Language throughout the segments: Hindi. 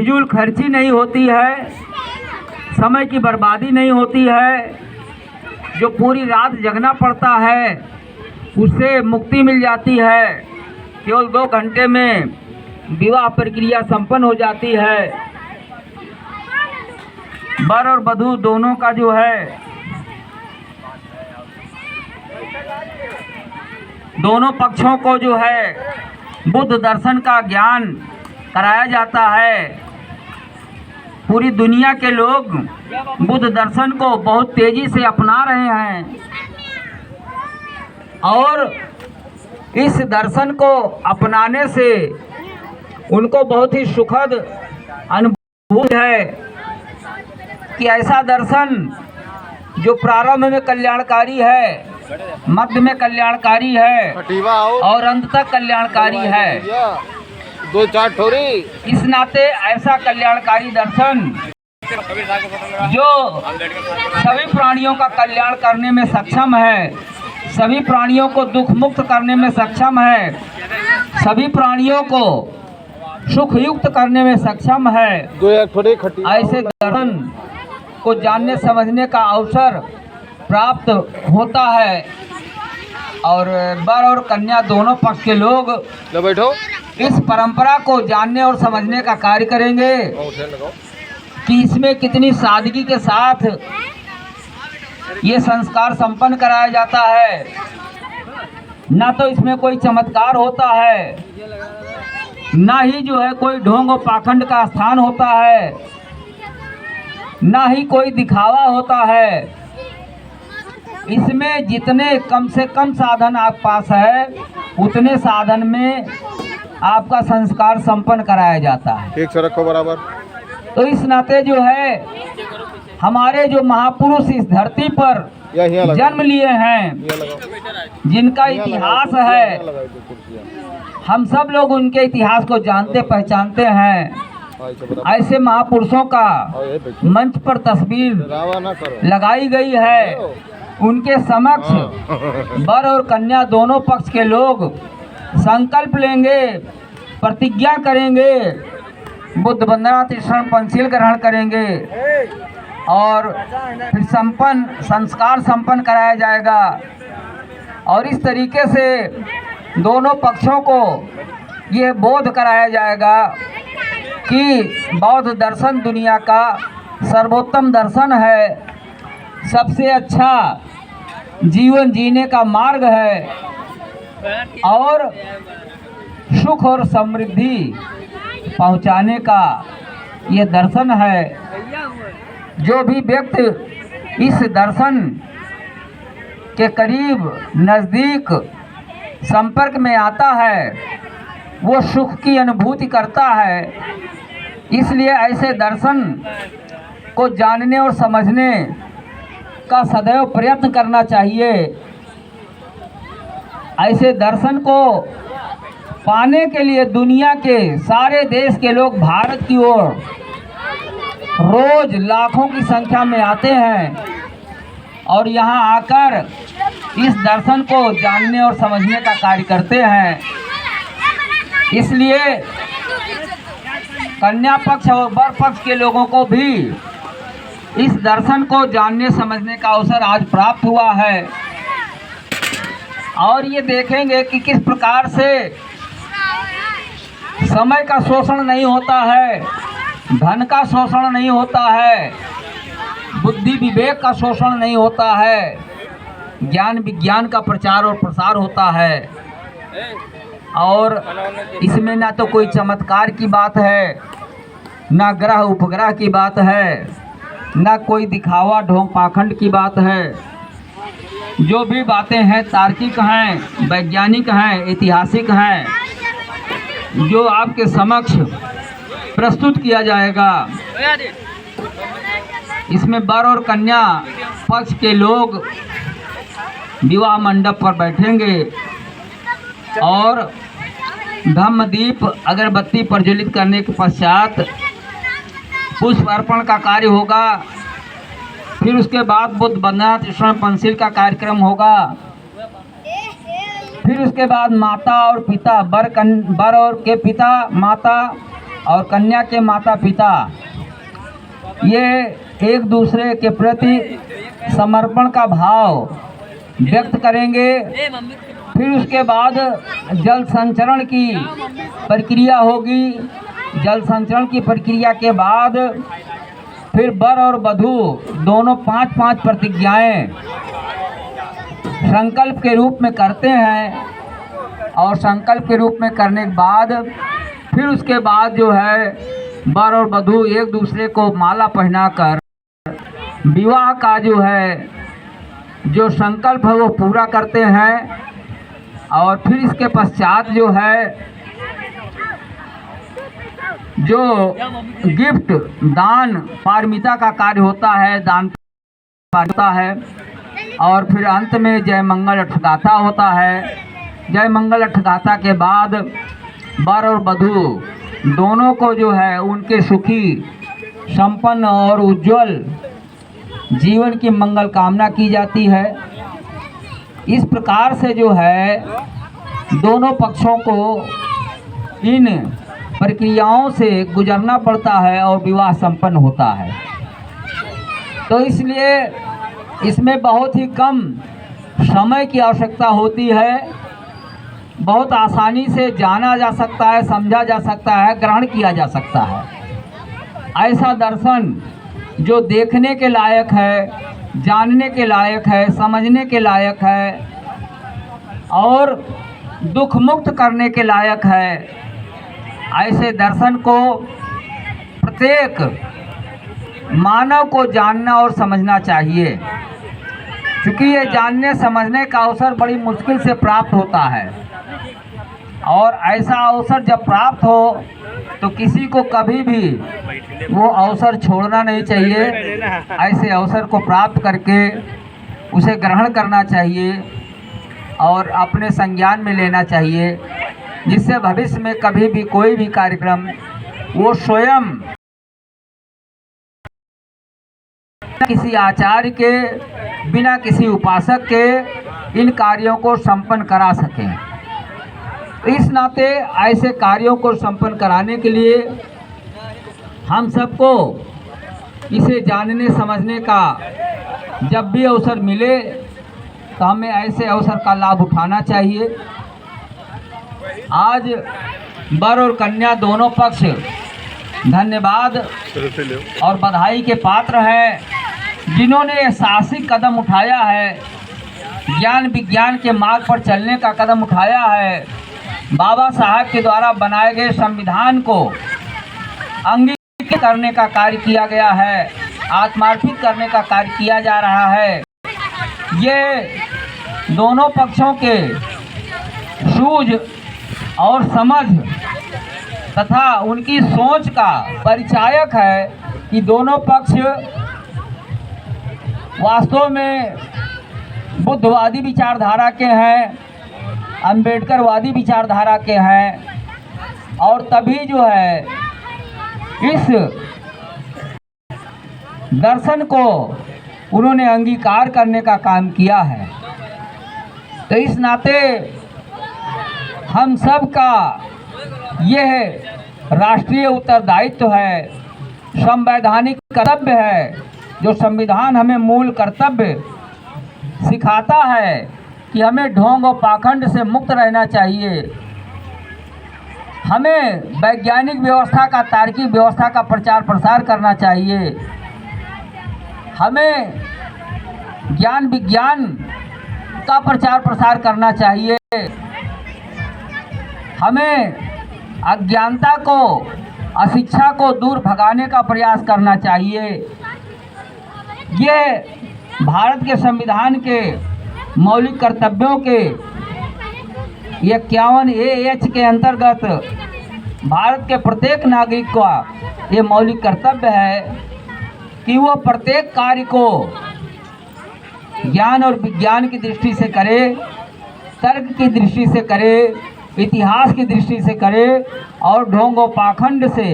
फिजूल खर्ची नहीं होती है, समय की बर्बादी नहीं होती है, जो पूरी रात जगना पड़ता है उससे मुक्ति मिल जाती है। केवल 2 घंटे में विवाह प्रक्रिया संपन्न हो जाती है। वर और वधू दोनों का जो है, दोनों पक्षों को जो है बुद्ध दर्शन का ज्ञान कराया जाता है। पूरी दुनिया के लोग बुद्ध दर्शन को बहुत तेजी से अपना रहे हैं और इस दर्शन को अपनाने से उनको बहुत ही सुखद अनुभूति है कि ऐसा दर्शन जो प्रारंभ में कल्याणकारी है, मध्य में कल्याणकारी है और अंत तक कल्याणकारी है। 2-4 ठोरी। इस नाते ऐसा कल्याणकारी दर्शन जो सभी प्राणियों का कल्याण करने में सक्षम है, सभी प्राणियों को दुख मुक्त करने में सक्षम है, सभी प्राणियों को सुख युक्त करने में सक्षम है, ऐसे दर्शन को जानने समझने का अवसर प्राप्त होता है। और वर और कन्या दोनों पक्ष के लोग बैठो इस परंपरा को जानने और समझने का कार्य करेंगे कि इसमें कितनी सादगी के साथ ये संस्कार संपन्न कराया जाता है। ना तो इसमें कोई चमत्कार होता है, ना ही जो है कोई ढोंग और पाखंड का स्थान होता है, ना ही कोई दिखावा होता है। इसमें जितने कम से कम साधन आप पास है उतने साधन में आपका संस्कार संपन्न कराया जाता है। ठीक से रखो बराबर। तो इस नाते जो है हमारे जो महापुरुष इस धरती पर जन्म लिए हैं, जिनका इतिहास है, हम सब लोग उनके इतिहास को जानते पहचानते हैं। ऐसे महापुरुषों का मंच पर तस्वीर लगाई गई है। उनके समक्ष वर और कन्या दोनों पक्ष के लोग संकल्प लेंगे, प्रतिज्ञा करेंगे, बुद्ध वंदना तीर्थन पंचशील ग्रहण करेंगे और फिर संस्कार संपन्न कराया जाएगा। और इस तरीके से दोनों पक्षों को ये बोध कराया जाएगा कि बौद्ध दर्शन दुनिया का सर्वोत्तम दर्शन है, सबसे अच्छा जीवन जीने का मार्ग है और सुख और समृद्धि पहुंचाने का ये दर्शन है। जो भी व्यक्ति इस दर्शन के करीब नज़दीक संपर्क में आता है वो सुख की अनुभूति करता है। इसलिए ऐसे दर्शन को जानने और समझने का सदैव प्रयत्न करना चाहिए। ऐसे दर्शन को पाने के लिए दुनिया के सारे देश के लोग भारत की ओर रोज लाखों की संख्या में आते हैं और यहाँ आकर इस दर्शन को जानने और समझने का कार्य करते हैं। इसलिए कन्या पक्ष और वर पक्ष के लोगों को भी इस दर्शन को जानने समझने का अवसर आज प्राप्त हुआ है और ये देखेंगे कि किस प्रकार से समय का शोषण नहीं होता है, धन का शोषण नहीं होता है, बुद्धि विवेक का शोषण नहीं होता है, ज्ञान विज्ञान का प्रचार और प्रसार होता है। और इसमें ना तो कोई चमत्कार की बात है, ना ग्रह उपग्रह की बात है, ना कोई दिखावा ढोंग पाखंड की बात है। जो भी बातें हैं तार्किक हैं, वैज्ञानिक हैं, ऐतिहासिक हैं, जो आपके समक्ष प्रस्तुत किया जाएगा। इसमें वर और कन्या पक्ष के लोग विवाह मंडप पर बैठेंगे और धम्मदीप अगरबत्ती प्रज्वलित करने के पश्चात पुष्प अर्पण का कार्य होगा। फिर उसके बाद बुद्ध वंदना तीर्थन पंचशील का कार्यक्रम होगा। फिर उसके बाद माता और पिता वर और के पिता, माता और कन्या के माता पिता ये एक दूसरे के प्रति समर्पण का भाव व्यक्त करेंगे। फिर उसके बाद जल संचरण की प्रक्रिया होगी। जल संचरण की प्रक्रिया के बाद फिर वर और वधू दोनों 5-5 प्रतिज्ञाएं संकल्प के रूप में करते हैं और संकल्प के रूप में करने के बाद फिर उसके बाद जो है वर और वधू एक दूसरे को माला पहनाकर विवाह का जो है जो संकल्प है वो पूरा करते हैं। और फिर इसके पश्चात जो है जो गिफ्ट दान पारमिता का कार्य होता है, दान होता है और फिर अंत में जय मंगल अठगाथा होता है। जय मंगल अठगाथा के बाद वर और वधू दोनों को जो है उनके सुखी संपन्न और उज्जवल जीवन की मंगल कामना की जाती है। इस प्रकार से जो है दोनों पक्षों को इन प्रक्रियाओं से गुजरना पड़ता है और विवाह संपन्न होता है। तो इसलिए इसमें बहुत ही कम समय की आवश्यकता होती है। बहुत आसानी से जाना जा सकता है, समझा जा सकता है, ग्रहण किया जा सकता है। ऐसा दर्शन जो देखने के लायक है, जानने के लायक है, समझने के लायक है और दुख मुक्त करने के लायक है, ऐसे दर्शन को प्रत्येक मानव को जानना और समझना चाहिए। क्योंकि ये जानने समझने का अवसर बड़ी मुश्किल से प्राप्त होता है और ऐसा अवसर जब प्राप्त हो तो किसी को कभी भी वो अवसर छोड़ना नहीं चाहिए। ऐसे अवसर को प्राप्त करके उसे ग्रहण करना चाहिए और अपने संज्ञान में लेना चाहिए, जिससे भविष्य में कभी भी कोई भी कार्यक्रम वो स्वयं किसी आचार्य के बिना किसी उपासक के इन कार्यों को संपन्न करा सकें। इस नाते ऐसे कार्यों को संपन्न कराने के लिए हम सबको इसे जानने समझने का जब भी अवसर मिले तो हमें ऐसे अवसर का लाभ उठाना चाहिए। आज वर और कन्या दोनों पक्ष धन्यवाद और बधाई के पात्र हैं, जिन्होंने ये साहसिक कदम उठाया है, ज्ञान विज्ञान के मार्ग पर चलने का कदम उठाया है। बाबा साहब के द्वारा बनाए गए संविधान को अंगीकृत करने का कार्य किया गया है, आत्मार्पित करने का कार्य किया जा रहा है। ये दोनों पक्षों के सूझ और समझ तथा उनकी सोच का परिचायक है कि दोनों पक्ष वास्तव में बुद्धवादी विचारधारा के हैं, अम्बेडकरवादी विचारधारा के हैं और तभी जो है इस दर्शन को उन्होंने अंगीकार करने का काम किया है। तो इस नाते हम सब का यह राष्ट्रीय उत्तरदायित्व है, संवैधानिक कर्तव्य है, जो संविधान हमें मूल कर्तव्य सिखाता है कि हमें ढोंग और पाखंड से मुक्त रहना चाहिए। हमें वैज्ञानिक व्यवस्था का, तार्किक व्यवस्था का प्रचार प्रसार करना चाहिए। हमें ज्ञान विज्ञान का प्रचार प्रसार करना चाहिए। हमें अज्ञानता को, अशिक्षा को दूर भगाने का प्रयास करना चाहिए। ये भारत के संविधान के मौलिक कर्तव्यों के 51A(H) के अंतर्गत भारत के प्रत्येक नागरिक का ये मौलिक कर्तव्य है कि वह प्रत्येक कार्य को ज्ञान और विज्ञान की दृष्टि से करे, तर्क की दृष्टि से करे, इतिहास की दृष्टि से करे और ढोंग और पाखंड से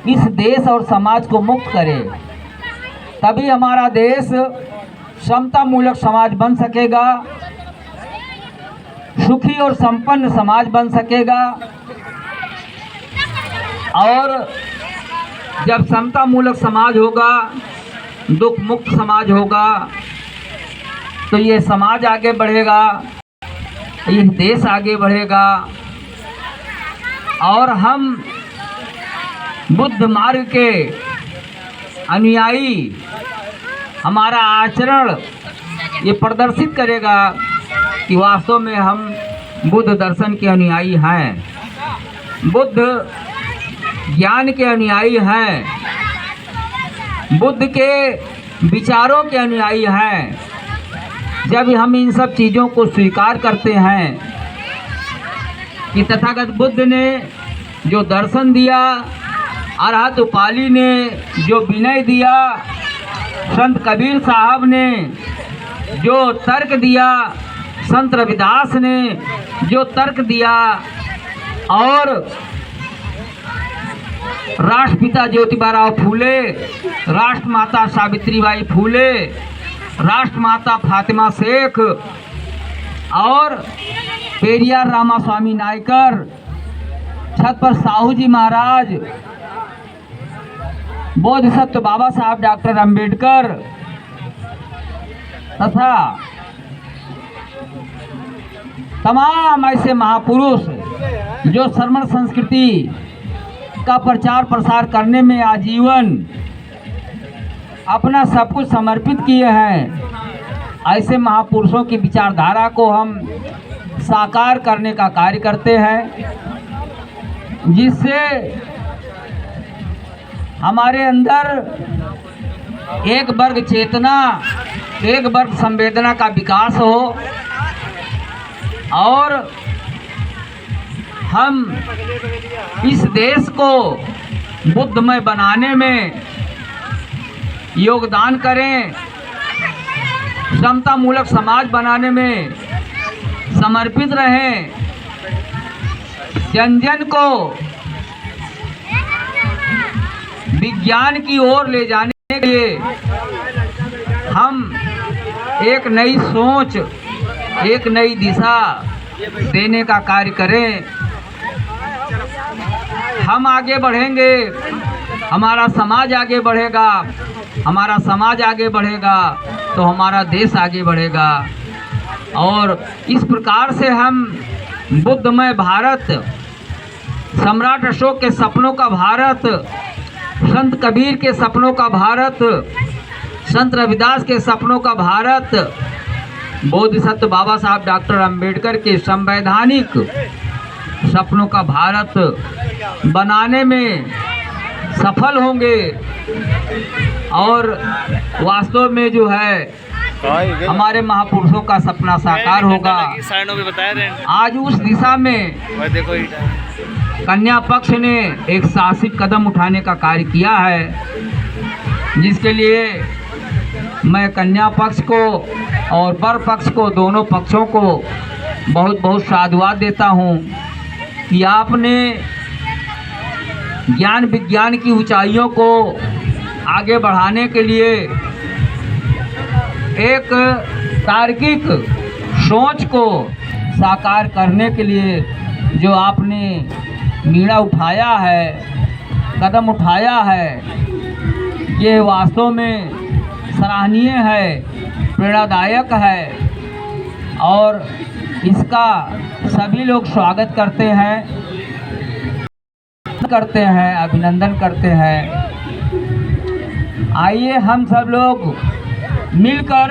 इस देश और समाज को मुक्त करे। तभी हमारा देश समता मूलक समाज बन सकेगा, सुखी और संपन्न समाज बन सकेगा। और जब समता मूलक समाज होगा, दुख मुक्त समाज होगा, तो ये समाज आगे बढ़ेगा, ये देश आगे बढ़ेगा और हम बुद्ध मार्ग के अनुयायी, हमारा आचरण ये प्रदर्शित करेगा कि वास्तव में हम बुद्ध दर्शन के अनुयायी हैं, बुद्ध ज्ञान के अनुयायी हैं, बुद्ध के विचारों के अनुयायी हैं। जब हम इन सब चीज़ों को स्वीकार करते हैं कि तथागत बुद्ध ने जो दर्शन दिया, अरहत उपाली ने जो विनय दिया, संत कबीर साहब ने जो तर्क दिया, संत रविदास ने जो तर्क दिया और राष्ट्रपिता ज्योतिबा फूले, राष्ट्रमाता सावित्रीबाई फूले, राष्ट्रमाता फातिमा शेख और पेरियार रामास्वामी नायकर, छत्रपति साहू जी महाराज, बोधिसत्व बाबा साहब डॉक्टर अंबेडकर तथा तमाम ऐसे महापुरुष जो श्रमण संस्कृति का प्रचार प्रसार करने में आजीवन अपना सब कुछ समर्पित किए हैं, ऐसे महापुरुषों की विचारधारा को हम साकार करने का कार्य करते हैं, जिससे हमारे अंदर एक वर्ग चेतना, एक वर्ग संवेदना का विकास हो और हम इस देश को बुद्धमय बनाने में योगदान करें, समता मूलक समाज बनाने में समर्पित रहें, जन जन को विज्ञान की ओर ले जाने के लिए हम एक नई सोच, एक नई दिशा देने का कार्य करें। हम आगे बढ़ेंगे, हमारा समाज आगे बढ़ेगा, हमारा समाज आगे बढ़ेगा तो हमारा देश आगे बढ़ेगा और इस प्रकार से हम बुद्धमय भारत, सम्राट अशोक के सपनों का भारत, संत कबीर के सपनों का भारत, संत रविदास के सपनों का भारत, बोधिसत्व बाबा साहब डॉक्टर अंबेडकर के संवैधानिक सपनों का भारत बनाने में सफल होंगे और वास्तव में जो है हमारे महापुरुषों का सपना साकार होगा। आज उस दिशा में कन्या पक्ष ने एक साहसिक कदम उठाने का कार्य किया है, जिसके लिए मैं कन्या पक्ष को और वर पक्ष को, दोनों पक्षों को बहुत बहुत साधुवाद देता हूँ कि आपने ज्ञान विज्ञान की ऊंचाइयों को आगे बढ़ाने के लिए एक तार्किक सोच को साकार करने के लिए जो आपने मीणा उठाया है, कदम उठाया है, ये वास्तव में सराहनीय है, प्रेरणादायक है और इसका सभी लोग स्वागत करते हैं, अभिनंदन करते हैं। आइए हम सब लोग मिलकर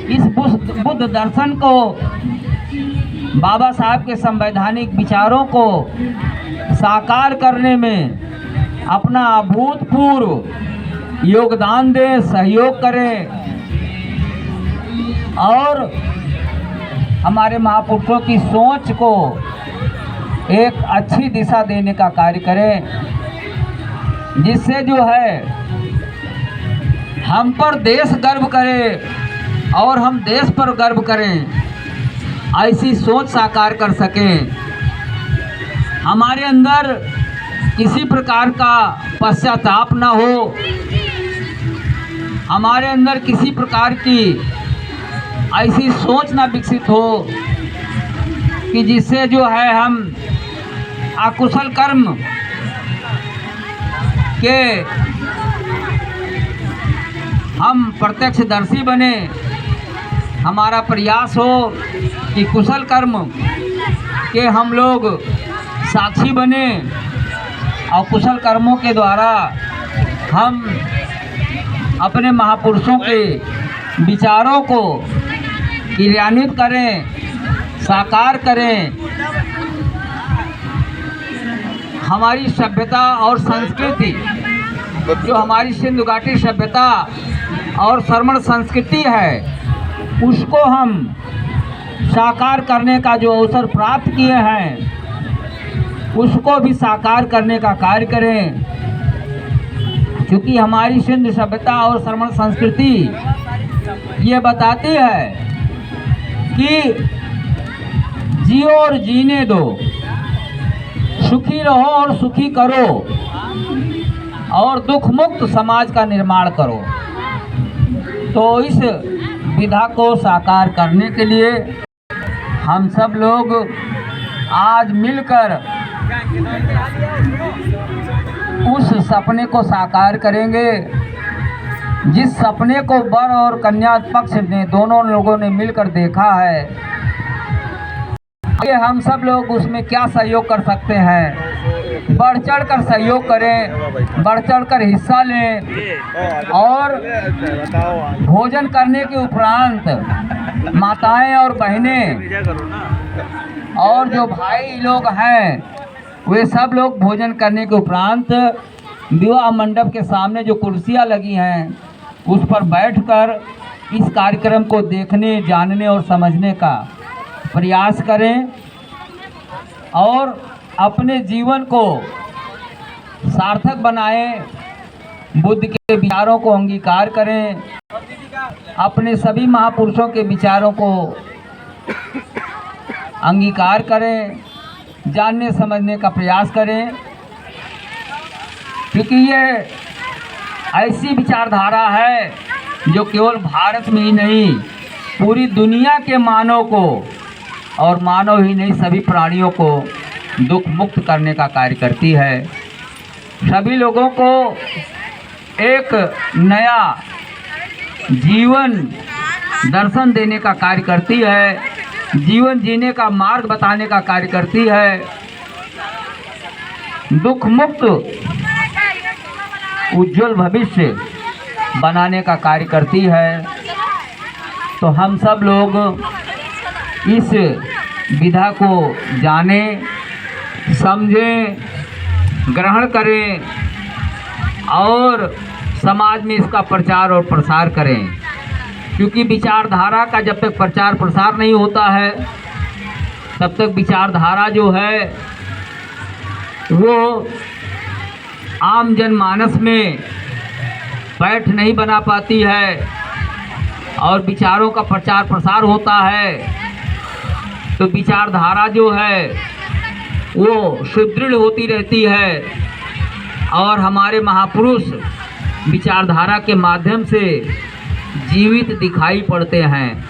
इस बुद्ध दर्शन को, बाबा साहब के संवैधानिक विचारों को साकार करने में अपना अभूतपूर्व योगदान दें, सहयोग करें और हमारे महापुरुषों की सोच को एक अच्छी दिशा देने का कार्य करें, जिससे जो है हम पर देश गर्व करे और हम देश पर गर्व करें, ऐसी सोच साकार कर सकें। हमारे अंदर किसी प्रकार का पश्चाताप ना हो, हमारे अंदर किसी प्रकार की ऐसी सोच ना विकसित हो कि जिससे जो है हम अकुशल कर्म कि हम प्रत्यक्षदर्शी बने। हमारा प्रयास हो कि कुशल कर्म के हम लोग साक्षी बने और कुशल कर्मों के द्वारा हम अपने महापुरुषों के विचारों को क्रियान्वित करें, साकार करें। हमारी सभ्यता और संस्कृति, जो हमारी सिंधु घाटी सभ्यता और श्रमण संस्कृति है, उसको हम साकार करने का जो अवसर प्राप्त किए हैं, उसको भी साकार करने का कार्य करें। क्योंकि हमारी सिंधु सभ्यता और श्रमण संस्कृति ये बताती है कि जियो और जीने दो, सुखी रहो और सुखी करो, और दुख मुक्त समाज का निर्माण करो। तो इस विधा को साकार करने के लिए हम सब लोग आज मिलकर उस सपने को साकार करेंगे, जिस सपने को वर और कन्या पक्ष ने दोनों लोगों ने मिलकर देखा है। ये हम सब लोग उसमें क्या सहयोग कर सकते हैं? बढ़ चढ़ कर सहयोग करें, बढ़ चढ़ कर हिस्सा लें, और भोजन करने के उपरांत माताएं और बहनें और जो भाई लोग हैं, वे सब लोग भोजन करने के उपरांत विवाह मंडप के सामने जो कुर्सियां लगी हैं, उस पर बैठकर इस कार्यक्रम को देखने, जानने और समझने का प्रयास करें और अपने जीवन को सार्थक बनाएं, बुद्ध के विचारों को अंगीकार करें, अपने सभी महापुरुषों के विचारों को अंगीकार करें, जानने समझने का प्रयास करें। क्योंकि ये ऐसी विचारधारा है जो केवल भारत में ही नहीं, पूरी दुनिया के मानव को, और मानव ही नहीं सभी प्राणियों को दुख मुक्त करने का कार्य करती है। सभी लोगों को एक नया जीवन दर्शन देने का कार्य करती है, जीवन जीने का मार्ग बताने का कार्य करती है, दुख मुक्त उज्जवल भविष्य बनाने का कार्य करती है। तो हम सब लोग इस विधा को जानें, समझें, ग्रहण करें और समाज में इसका प्रचार और प्रसार करें। क्योंकि विचारधारा का जब तक प्रचार प्रसार नहीं होता है, तब तक विचारधारा जो है वो आम जनमानस में पैठ नहीं बना पाती है, और विचारों का प्रचार प्रसार होता है तो विचारधारा जो है वो सुदृढ़ होती रहती है, और हमारे महापुरुष विचारधारा के माध्यम से जीवित दिखाई पड़ते हैं।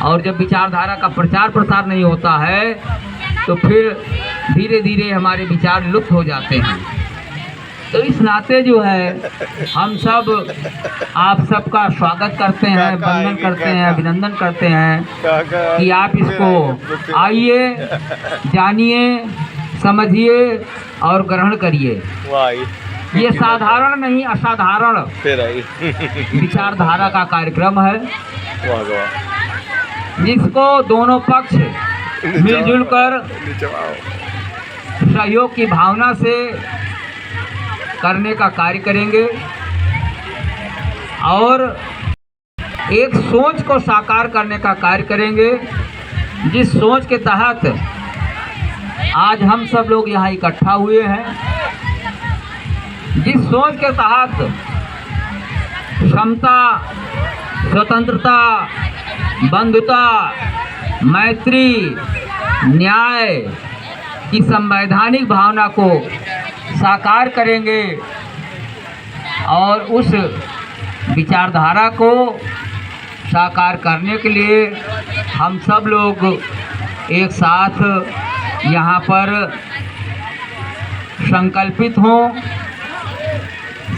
और जब विचारधारा का प्रचार प्रसार नहीं होता है तो फिर धीरे धीरे हमारे विचार लुप्त हो जाते हैं। तो इस नाते जो है हम सब आप सबका स्वागत करते हैं, वंदन करते हैं, अभिनंदन करते हैं कि आप इसको आइए, जानिए, समझिए और ग्रहण करिए। ये साधारण नहीं, असाधारण विचारधारा का कार्यक्रम है, जिसको दोनों पक्ष मिलजुल कर सहयोग की भावना से करने का कार्य करेंगे और एक सोच को साकार करने का कार्य करेंगे, जिस सोच के तहत आज हम सब लोग यहाँ इकट्ठा हुए हैं। जिस सोच के तहत समता, स्वतंत्रता, बंधुता, मैत्री, न्याय की संवैधानिक भावना को साकार करेंगे और उस विचारधारा को साकार करने के लिए हम सब लोग एक साथ यहाँ पर संकल्पित हों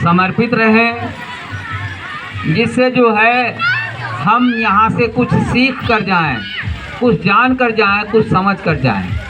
समर्पित रहें, जिससे जो है हम यहाँ से कुछ सीख कर जाएं, कुछ जान कर जाएं, कुछ समझ कर जाएं।